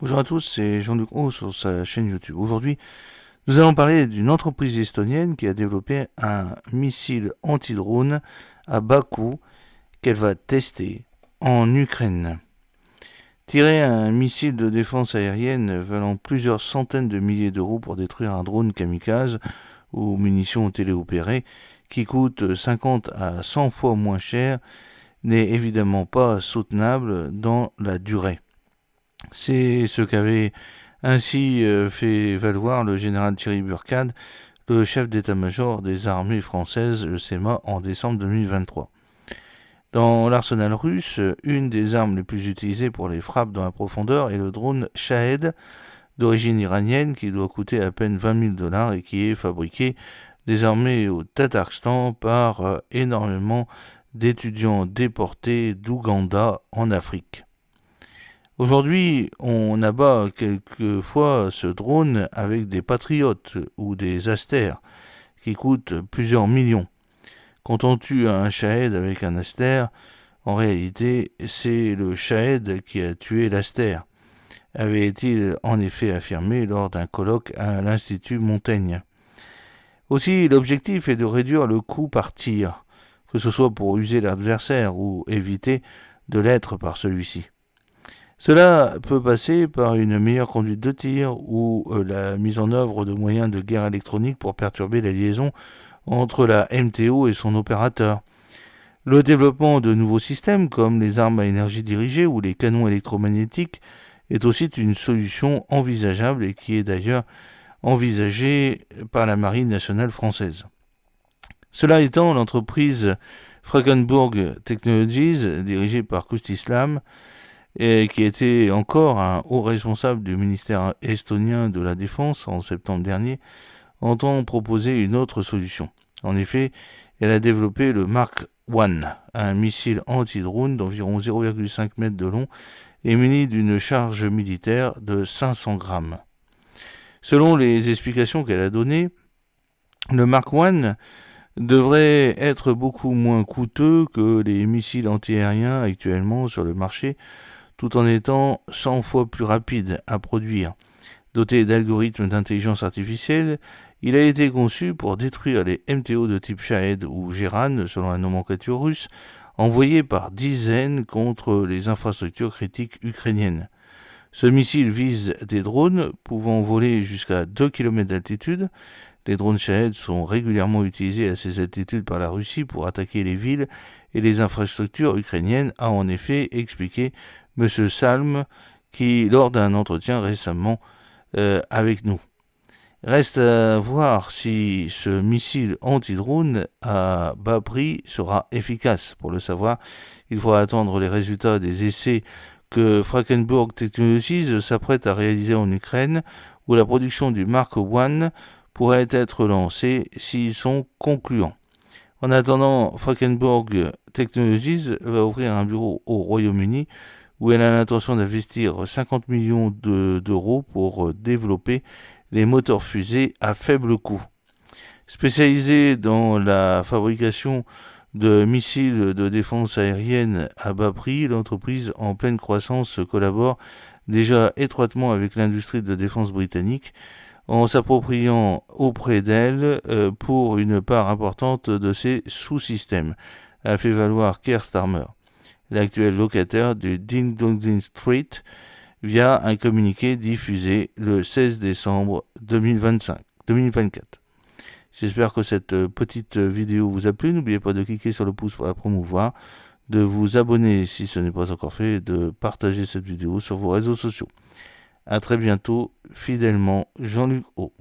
Bonjour à tous, c'est Jean-Luc Haut sur sa chaîne YouTube. Aujourd'hui, nous allons parler d'une entreprise estonienne qui a développé un missile anti-drone à bas coût qu'elle va tester en Ukraine. Tirer un missile de défense aérienne valant plusieurs centaines de milliers d'euros pour détruire un drone kamikaze ou munitions téléopérées qui coûte 50 à 100 fois moins cher n'est évidemment pas soutenable dans la durée. C'est ce qu'avait ainsi fait valoir le général Thierry Burkhard, le chef d'état-major des armées françaises, le CEMA, en décembre 2023. Dans l'arsenal russe, une des armes les plus utilisées pour les frappes dans la profondeur est le drone Shahed, d'origine iranienne, qui doit coûter à peine 20 000 $ et qui est fabriqué désormais au Tatarstan par énormément d'étudiants déportés d'Ouganda en Afrique. Aujourd'hui, on abat quelquefois ce drone avec des Patriotes ou des Aster qui coûtent plusieurs millions. Quand on tue un Shahed avec un Aster, en réalité, c'est le Shahed qui a tué l'Aster, avait-il en effet affirmé lors d'un colloque à l'Institut Montaigne. Aussi, l'objectif est de réduire le coût par tir, que ce soit pour user l'adversaire ou éviter de l'être par celui-ci. Cela peut passer par une meilleure conduite de tir ou la mise en œuvre de moyens de guerre électronique pour perturber la liaison entre la MTO et son opérateur. Le développement de nouveaux systèmes comme les armes à énergie dirigée ou les canons électromagnétiques est aussi une solution envisageable et qui est d'ailleurs envisagée par la Marine nationale française. Cela étant, l'entreprise Frakenburg Technologies, dirigée par Kustislam, et qui était encore un haut responsable du ministère estonien de la Défense en septembre dernier, entend proposer une autre solution. En effet, elle a développé le Mark I, un missile anti-drone d'environ 0,5 m de long et muni d'une charge militaire de 500 grammes. Selon les explications qu'elle a données, le Mark I devrait être beaucoup moins coûteux que les missiles antiaériens actuellement sur le marché, tout en étant 100 fois plus rapide à produire. Doté d'algorithmes d'intelligence artificielle, il a été conçu pour détruire les MTO de type Shahed ou Geran, selon la nomenclature russe, envoyés par dizaines contre les infrastructures critiques ukrainiennes. Ce missile vise des drones pouvant voler jusqu'à 2 km d'altitude. Les drones Shahed sont régulièrement utilisés à ces altitudes par la Russie pour attaquer les villes et les infrastructures ukrainiennes, a en effet expliqué M. Salm, qui, lors d'un entretien récemment avec nous. Reste à voir si ce missile anti-drone à bas prix sera efficace. Pour le savoir, il faudra attendre les résultats des essais que Frakenburg Technologies s'apprête à réaliser en Ukraine, où la production du Mark I pourrait être lancée s'ils sont concluants. En attendant, Frakenburg Technologies va ouvrir un bureau au Royaume-Uni où elle a l'intention d'investir 50 millions d'euros pour développer les moteurs fusées à faible coût. Spécialisée dans la fabrication de missiles de défense aérienne à bas prix, l'entreprise en pleine croissance collabore déjà étroitement avec l'industrie de défense britannique en s'appropriant auprès d'elle pour une part importante de ses sous-systèmes, a fait valoir Keir Starmer, l'actuel locataire du Downing Street, via un communiqué diffusé le 16 décembre 2024. J'espère que cette petite vidéo vous a plu. N'oubliez pas de cliquer sur le pouce pour la promouvoir, de vous abonner si ce n'est pas encore fait et de partager cette vidéo sur vos réseaux sociaux. A très bientôt, fidèlement, Jean-Luc Haut.